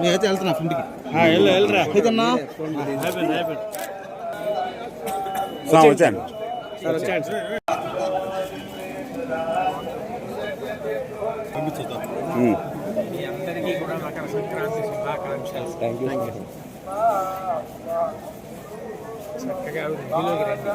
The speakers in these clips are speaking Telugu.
నేనైతే వెళ్తున్నా ఫ్రెండ్కి. వెళ్ళరా ఏదన్నా వచ్చాను సార్ వచ్చాను మీ అందరికీ కూడా మకర సంక్రాంతి శుభాకాంక్షలు. Thank you. చక్కగా వృద్ధిలోకి రండి.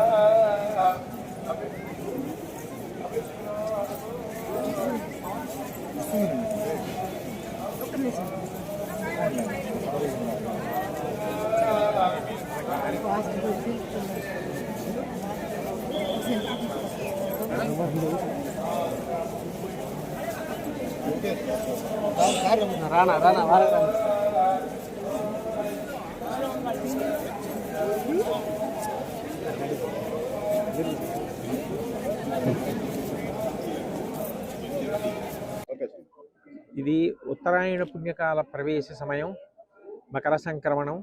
రానా రానా రానా ఇది ఉత్తరాయణ పుణ్యకాల ప్రవేశ సమయం, మకర సంక్రమణం.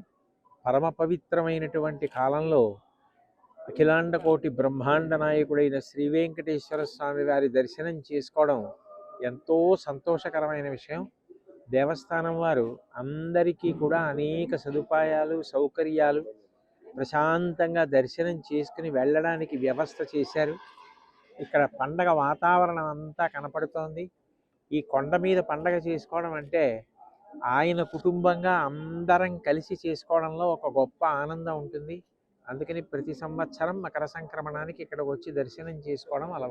పరమ పవిత్రమైనటువంటి కాలంలో అఖిలాండ కోటి బ్రహ్మాండ నాయకుడైన శ్రీ వెంకటేశ్వర స్వామి వారి దర్శనం చేసుకోవడం ఎంతో సంతోషకరమైన విషయం. దేవస్థానం వారు అందరికీ కూడా అనేక సదుపాయాలు సౌకర్యాలు ప్రశాంతంగా దర్శనం చేసుకుని వెళ్ళడానికి వ్యవస్థ చేశారు. ఇక్కడ పండగ వాతావరణం అంతా కనపడుతోంది. ఈ కొండ మీద పండగ చేసుకోవడం అంటే ఆయన కుటుంబంగా అందరం కలిసి చేసుకోవడంలో ఒక గొప్ప ఆనందం ఉంటుంది. అందుకని ప్రతి సంవత్సరం మకర సంక్రమణానికి ఇక్కడికి వచ్చి దర్శనం చేసుకోవడం అలవాటు.